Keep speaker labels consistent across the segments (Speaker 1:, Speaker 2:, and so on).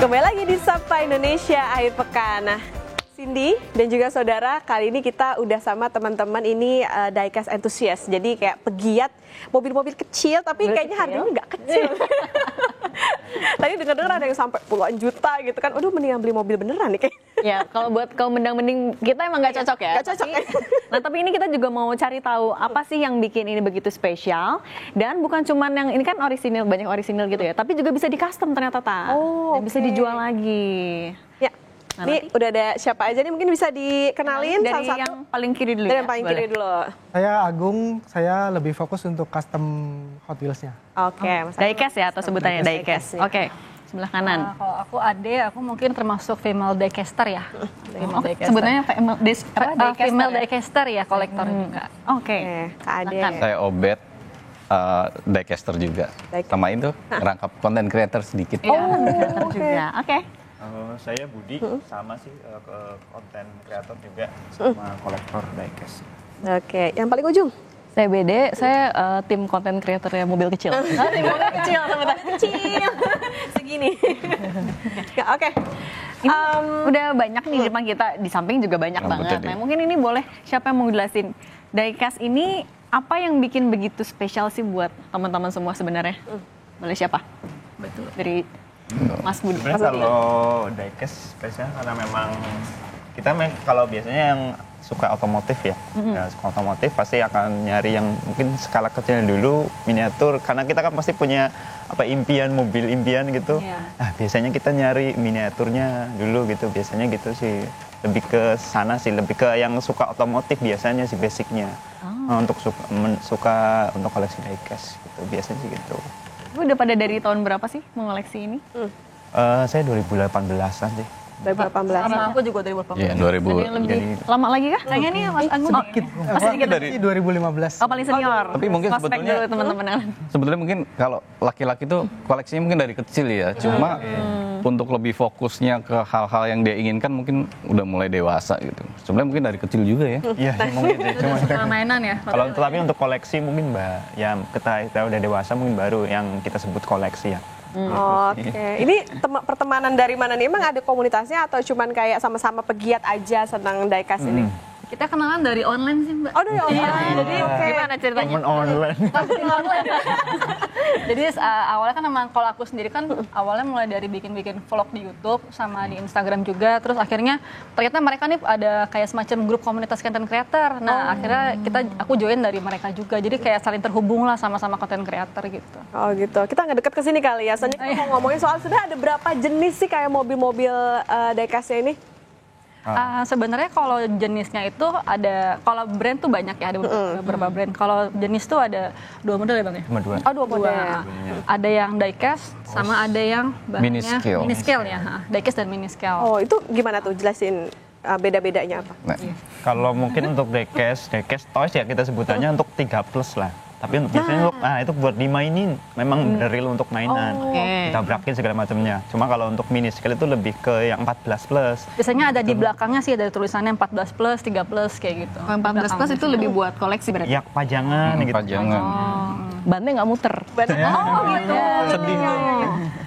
Speaker 1: Kembali lagi di Sapa Indonesia akhir pekan. Nah, Cindy dan juga saudara, kali ini kita udah sama teman-teman ini diecast enthusiast. Jadi kayak pegiat mobil-mobil kecil, tapi kayaknya harganya nggak kecil. Tadi dengar-dengar ada yang sampai puluhan juta gitu kan. Aduh, mendingan beli mobil beneran nih kayak.
Speaker 2: Ya, kalau buat kaum mendang-mending kita emang nggak cocok ya.
Speaker 1: Nggak cocok.
Speaker 2: Nah, tapi ini kita juga mau cari tahu apa sih yang bikin ini begitu spesial. Dan bukan cuman yang ini kan orisinil, banyak orisinil gitu ya. Tapi juga bisa di custom ternyata, Ta.
Speaker 1: Oh,
Speaker 2: dan bisa dijual lagi.
Speaker 1: Ya.
Speaker 2: Nah,
Speaker 1: Ini udah ada siapa aja nih, mungkin bisa dikenalin
Speaker 2: dari
Speaker 1: satu-satu.
Speaker 2: yang paling kiri dulu
Speaker 1: Dari
Speaker 2: ya.
Speaker 1: yang paling kiri dulu.
Speaker 3: Saya Agung, saya lebih fokus untuk custom Hot Wheels-nya.
Speaker 1: Oke, Mas.
Speaker 2: Diecast ya atau sebutannya diecast.
Speaker 1: Diecast,
Speaker 2: Oke. Sebelah kanan.
Speaker 4: Kalau aku Ade, aku mungkin termasuk female diecaster ya.
Speaker 2: Sebenarnya
Speaker 4: Female diecaster ya, kolektor juga.
Speaker 2: Oke.
Speaker 1: Kak Ade.
Speaker 2: Silakan.
Speaker 5: Saya Obet, diecaster juga.
Speaker 1: Diecast.
Speaker 5: Sama itu ngerangkap content creator sedikit.
Speaker 2: Iya, juga. Oke.
Speaker 6: Saya Budi, sama sih ke konten kreator juga, sama kolektor diecast.
Speaker 1: Oke, yang paling ujung.
Speaker 2: Saya BD, saya tim konten kreator ya mobil kecil.
Speaker 1: Tim mobil kecil, sebentar kecil. Segini. Ya, oke.
Speaker 2: Ini udah banyak nih di depan kita, di samping juga banyak banget. Nah, mungkin ini boleh siapa yang mau jelasin diecast ini apa yang bikin begitu spesial sih buat teman-teman semua sebenarnya? Boleh siapa?
Speaker 4: Betul.
Speaker 2: Dari Mas Budi.
Speaker 6: Sebenarnya kalau diecast spesial karena memang kita kalau biasanya yang suka otomotif ya, suka otomotif pasti akan nyari yang mungkin skala kecil dulu, miniatur, karena kita kan pasti punya impian mobil impian gitu. Nah biasanya kita nyari miniaturnya dulu gitu, biasanya gitu sih, lebih ke sana sih, lebih ke yang suka otomotif biasanya sih basicnya. Untuk suka untuk koleksi diecast gitu, biasanya sih gitu.
Speaker 2: Udah pada dari tahun berapa sih mengoleksi ini?
Speaker 6: Saya 2018an deh.
Speaker 1: 2018.
Speaker 4: Sama aku juga 2018.
Speaker 5: Iya, 2000.
Speaker 2: Ada yang lebih lama lagi kah? Kayaknya nih Mas Agung.
Speaker 3: Masih
Speaker 2: sedikit
Speaker 3: dari 2015.
Speaker 2: Oh, paling senior.
Speaker 5: Tapi mungkin
Speaker 2: Prospek
Speaker 5: sebetulnya-
Speaker 2: dulu teman-teman.
Speaker 5: Sebetulnya mungkin kalau laki-laki tuh koleksinya mungkin dari kecil ya. Cuma untuk lebih fokusnya ke hal-hal yang dia inginkan mungkin udah mulai dewasa gitu. Sebenarnya mungkin dari kecil juga ya.
Speaker 6: Iya mungkin deh. Cuma
Speaker 4: Mainan ya.
Speaker 6: kalau tapi untuk koleksi mungkin ya kita udah dewasa mungkin baru yang kita sebut koleksi ya.
Speaker 1: Oke, ini pertemanan dari mana nih? Emang ada komunitasnya atau cuman kayak sama-sama pegiat aja senang diecast ini?
Speaker 4: Kita kenalan dari online sih, Mbak.
Speaker 1: Oh, dari online.
Speaker 4: Jadi
Speaker 2: Gimana ceritanya?
Speaker 6: Temen online.
Speaker 4: Jadi awalnya kan memang kalau aku sendiri kan awalnya mulai dari bikin-bikin vlog di YouTube sama di Instagram juga. Terus akhirnya ternyata mereka nih ada kayak semacam grup komunitas content creator. Nah akhirnya aku join dari mereka juga. Jadi kayak saling terhubung lah sama-sama content creator gitu.
Speaker 1: Oh gitu, kita nggak deket ke sini kali ya. Soalnya kita mau ngomongin soal sebenarnya ada berapa jenis sih kayak mobil-mobil diecastnya ini?
Speaker 4: Sebenarnya kalau jenisnya itu ada, kalau brand tuh banyak ya, ada beberapa brand. Kalau jenis tuh ada 2 model ya Bang ya?
Speaker 6: Cuma 2.
Speaker 1: Oh, 2 model.
Speaker 4: Ada yang diecast sama ada yang
Speaker 5: Mini scale.
Speaker 4: mini scale ya, diecast dan mini scale.
Speaker 1: Oh itu gimana tuh, jelasin beda-bedanya apa?
Speaker 5: Nah,
Speaker 6: Kalau mungkin untuk diecast toys ya kita sebutannya untuk 3 plus lah. Tapi untuk biasanya itu buat dimainin, memang real untuk mainan. Kita brakin segala macamnya. Cuma kalau untuk mini scale itu lebih ke yang 14 plus.
Speaker 4: Biasanya ada di belakangnya sih ada tulisannya 14 plus, 3 plus kayak gitu.
Speaker 2: Kalau 14 plus itu lebih buat koleksi berarti?
Speaker 6: Ya pajangan gitu.
Speaker 5: pajangan.
Speaker 2: Bannya nggak muter.
Speaker 1: Oh gitu.
Speaker 5: Sedih tuh.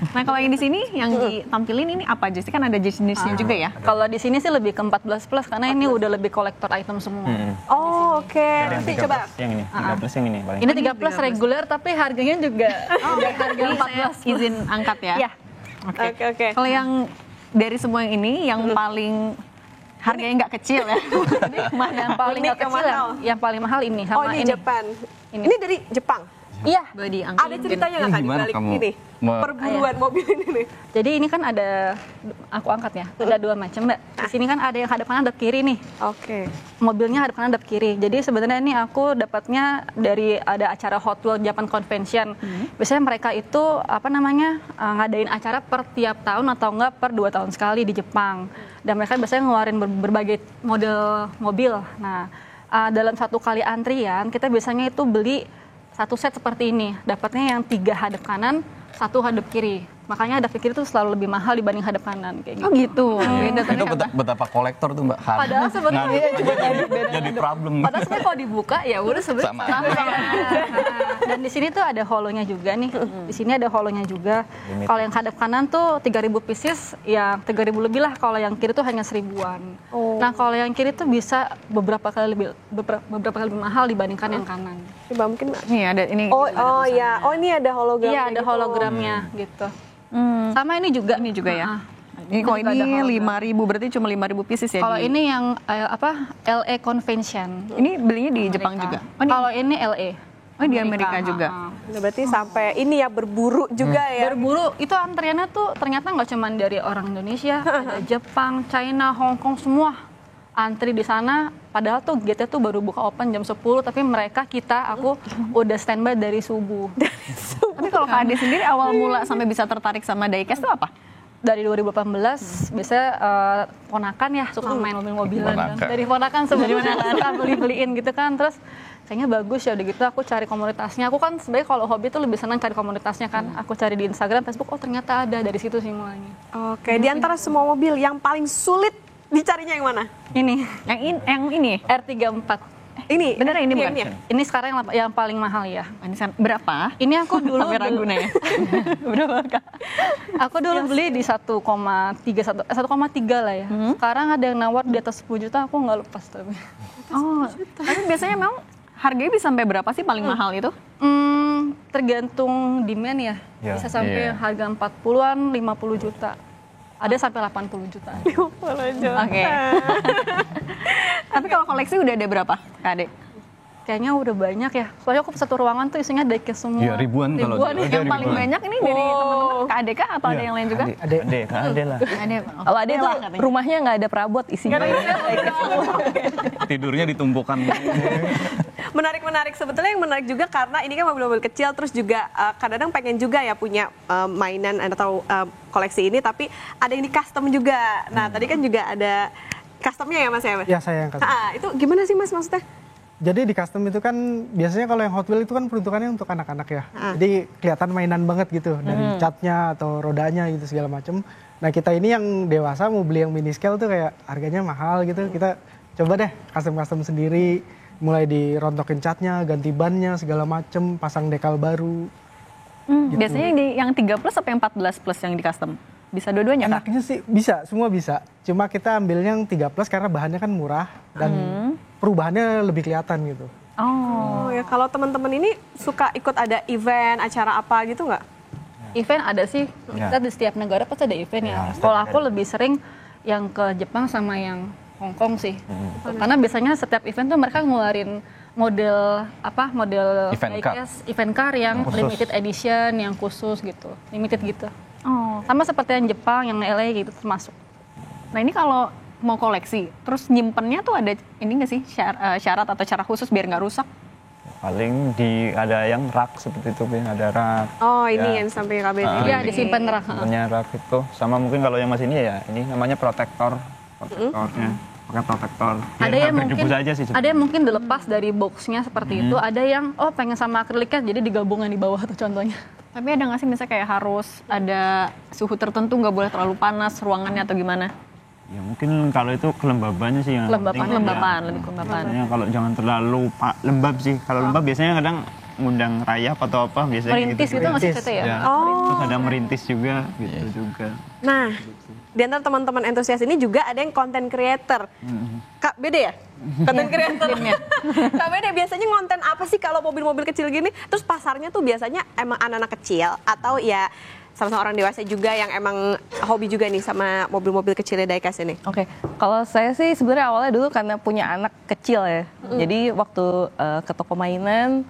Speaker 2: Nah, kalau yang di sini yang ditampilin ini apa aja sih? Kan ada jenisnya juga ya?
Speaker 4: Kalau di sini sih lebih ke 14 plus karena ini udah lebih kolektor item semua.
Speaker 1: Oh oke,
Speaker 6: Yang
Speaker 1: nanti
Speaker 6: 3
Speaker 1: coba.
Speaker 6: plus yang ini, 3 plus yang ini paling.
Speaker 4: Ini 3 plus reguler tapi harganya juga udah harga
Speaker 2: Ini
Speaker 4: 14
Speaker 2: saya izin angkat ya?
Speaker 4: Iya.
Speaker 1: Oke.
Speaker 2: Kalau yang dari semua yang ini, yang paling harganya nggak kecil ya?
Speaker 4: Mana yang paling
Speaker 1: Unik,
Speaker 4: nggak kecil
Speaker 1: yang mahal.
Speaker 4: yang paling mahal ini
Speaker 1: Oh
Speaker 4: sama
Speaker 1: ini
Speaker 4: ini.
Speaker 1: Jepang.
Speaker 4: Ini.
Speaker 1: Ini dari Jepang.
Speaker 4: Iya.
Speaker 2: Boleh diangkat.
Speaker 1: Ada ceritanya nggak
Speaker 5: Ini
Speaker 1: kan di
Speaker 5: gimana
Speaker 1: balik
Speaker 5: kamu
Speaker 1: ini? Perburuan mobil ini nih.
Speaker 4: Jadi ini kan ada, aku angkat ya, ada 2 macam Mbak. Di sini kan ada yang hadap kanan, hadap kiri nih.
Speaker 1: Oke.
Speaker 4: Mobilnya hadap kanan, hadap kiri. Jadi sebenarnya ini aku dapatnya dari ada acara Hot Wheels Japan Convention. Biasanya mereka itu ngadain acara per tiap tahun atau enggak per 2 tahun sekali di Jepang. Dan mereka biasanya ngeluarin berbagai model mobil. Nah, dalam satu kali antrian kita biasanya itu beli satu set seperti ini, dapatnya yang 3 hadap kanan, 1 hadap kiri. Makanya hadap kiri itu selalu lebih mahal dibanding hadap kanan kayak gitu.
Speaker 2: Oh gitu. Beda
Speaker 5: Itu
Speaker 2: ternyata.
Speaker 5: betapa kolektor tuh Mbak.
Speaker 4: Padahal sebenarnya
Speaker 5: jadi problem.
Speaker 4: Padahal sebenarnya kalau dibuka ya udah sebenarnya
Speaker 5: Sama
Speaker 4: sama. Dan di sini tuh ada holonya juga nih. Di sini ada holonya juga. Kalau yang hadap kanan tuh 3.000 pieces, yang 3.000 lebih lah. Kalau yang kiri tuh hanya 1.000-an. Nah, kalau yang kiri tuh bisa beberapa kali lebih mahal dibandingkan yang kanan.
Speaker 1: Coba mungkin.
Speaker 2: Nih ada ini.
Speaker 1: Oh ya, ini ada hologram.
Speaker 4: Iya, ada hologramnya gitu. Sama ini juga.
Speaker 2: Ini juga ya. Ini kok ini 5.000 berarti cuma 5.000 pieces ya?
Speaker 4: Kalau ini yang LA Convention.
Speaker 2: Ini belinya di Jepang juga?
Speaker 4: Kalau ini LA.
Speaker 2: Oh, di Amerika juga.
Speaker 1: Nah, berarti sampai ini ya berburu juga ya.
Speaker 4: Berburu itu antriannya tuh ternyata nggak cuma dari orang Indonesia, ada Jepang, China, Hong Kong semua antri di sana. Padahal tuh gate tuh baru buka open jam 10, tapi aku udah standby dari subuh.
Speaker 2: Tapi kalau Kak Ade sendiri awal mula sampai bisa tertarik sama diecast itu apa?
Speaker 4: Dari 2018 biasanya ponakan ya suka main mobil-mobilan kan. Dari ponakan sebenarnya suka beli-beliin gitu kan, terus kayaknya bagus ya udah gitu aku cari komunitasnya. Aku kan sebenarnya kalau hobi tuh lebih senang cari komunitasnya kan. Aku cari di Instagram, Facebook, oh ternyata ada, dari situ sih mulainya.
Speaker 1: Oke, di antara semua mobil yang paling sulit dicarinya yang mana?
Speaker 4: Ini
Speaker 2: Yang ini?
Speaker 4: R34.
Speaker 1: Ini
Speaker 2: Beneran ini bukan?
Speaker 4: Ini sekarang yang paling mahal ya.
Speaker 2: Berapa?
Speaker 4: Ini aku dulu
Speaker 2: Sampai ragu nih. Berapa Kak?
Speaker 4: Aku dulu beli di 1,3 lah ya. Sekarang ada yang nawar di atas 10 juta, aku nggak lepas tapi.
Speaker 2: Oh, tapi biasanya memang harganya bisa sampai berapa sih paling mahal itu?
Speaker 4: Tergantung demand ya. Bisa sampai harga 40-an, 50 juta. Ada sampai 80 juta.
Speaker 2: Oke. Tapi kalau koleksi udah ada berapa, Kak Ade?
Speaker 4: Kayaknya udah banyak ya. Soalnya aku satu ruangan tuh isinya diecast semua.
Speaker 5: Iya, ribuan kalau
Speaker 2: Yang paling banyak ini dari teman-teman Kak Ade kah atau ada yang lain juga?
Speaker 6: Ade lah.
Speaker 2: Ade.
Speaker 7: Kalau Ade tuh rumahnya nggak ada perabot isinya.
Speaker 5: Tidurnya ditumpukan.
Speaker 1: Menarik. Sebetulnya yang menarik juga karena ini kan mobil-mobil kecil, terus juga kadang-kadang pengen juga ya punya mainan atau koleksi ini, tapi ada yang di custom juga. Nah, tadi kan juga ada customnya ya Mas ya?
Speaker 3: Ya, saya yang custom.
Speaker 1: Itu gimana sih Mas maksudnya?
Speaker 3: Jadi di custom itu kan biasanya kalau yang Hot Wheels itu kan peruntukannya untuk anak-anak ya. Jadi kelihatan mainan banget gitu dari catnya atau rodanya gitu segala macam. Nah, kita ini yang dewasa mau beli yang mini scale tuh kayak harganya mahal gitu. Kita coba deh custom sendiri, mulai dirontokin catnya, ganti bannya segala macam, pasang dekal baru.
Speaker 2: Gitu. Biasanya yang 3 plus apa yang 14 plus yang di custom? Bisa dua-duanya Kak?
Speaker 3: Enaknya sih bisa, semua bisa. Cuma kita ambilnya yang 3 plus karena bahannya kan murah dan perubahannya lebih kelihatan gitu.
Speaker 1: Oh ya, kalau teman-teman ini suka ikut ada event, acara apa gitu nggak?
Speaker 4: Event ada sih. Kita di setiap negara pasti ada event ya. Kalau aku lebih sering yang ke Jepang sama yang Hong Kong sih. Karena biasanya setiap event tuh mereka ngeluarin model event car yang limited edition, yang khusus gitu, limited gitu. Sama seperti yang Jepang, yang LA gitu termasuk.
Speaker 2: Nah, ini kalau mau koleksi, terus nyimpennya tuh ada ini nggak sih syarat atau cara khusus biar nggak rusak?
Speaker 6: Paling ada yang rak seperti itu, ada rak.
Speaker 1: Oh, ini yang sampai KBD.
Speaker 4: Iya, disimpan rak.
Speaker 6: Punya rak itu. Sama mungkin kalau yang mas ini ya, ini namanya protektornya. Pakai protektor.
Speaker 4: Ada yang mungkin
Speaker 6: aja sih,
Speaker 4: ada yang mungkin dilepas dari boxnya seperti itu. Ada yang pengen sama akriliknya jadi digabungkan di bawah tuh contohnya.
Speaker 2: Tapi ada nggak sih misalnya kayak harus ada suhu tertentu, nggak boleh terlalu panas ruangannya atau gimana?
Speaker 6: Ya mungkin kalau itu kelembabannya sih yang
Speaker 2: lebih kelembaban.
Speaker 6: Biasanya kalau jangan terlalu lembab sih. Kalau lembab biasanya kadang ngundang rayap atau apa biasanya
Speaker 4: merintis gitu nggak sih Tete ya?
Speaker 6: Terus ada merintis juga gitu juga.
Speaker 1: Nah, di antara teman-teman entusias ini juga ada yang content creator. Kak Bede ya? Content creatornya. Kak Bede biasanya ngonten apa sih kalau mobil-mobil kecil gini? Terus pasarnya tuh biasanya emang anak-anak kecil atau ya sama-sama orang dewasa juga yang emang hobi juga nih sama mobil-mobil kecilnya diecast ini?
Speaker 7: Oke, kalau saya sih sebenarnya awalnya dulu karena punya anak kecil ya. Jadi waktu ke toko mainan,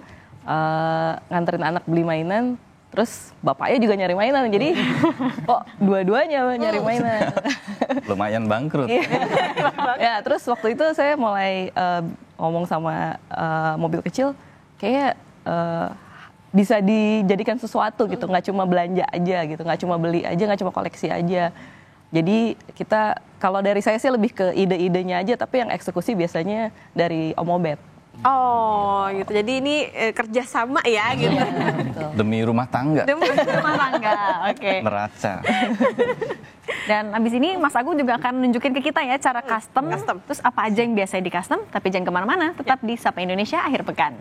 Speaker 7: nganterin anak beli mainan, terus bapaknya juga nyari mainan. Jadi kok dua-duanya nyari mainan.
Speaker 5: Lumayan bangkrut.
Speaker 7: Ya, terus waktu itu saya mulai ngomong sama mobil kecil, kayak bisa dijadikan sesuatu gitu, nggak cuma belanja aja gitu, nggak cuma beli aja, nggak cuma koleksi aja. Jadi kita, kalau dari saya sih lebih ke ide-idenya aja, tapi yang eksekusi biasanya dari Om Obet.
Speaker 1: Oh gitu, jadi ini kerjasama ya gitu.
Speaker 5: Demi rumah tangga.
Speaker 2: Demi rumah tangga, oke.
Speaker 5: Neraca.
Speaker 2: Dan abis ini Mas Agung juga akan nunjukin ke kita ya cara custom. Terus apa aja yang biasa di custom, tapi jangan kemana-mana, tetap di Sapa Indonesia Akhir Pekan.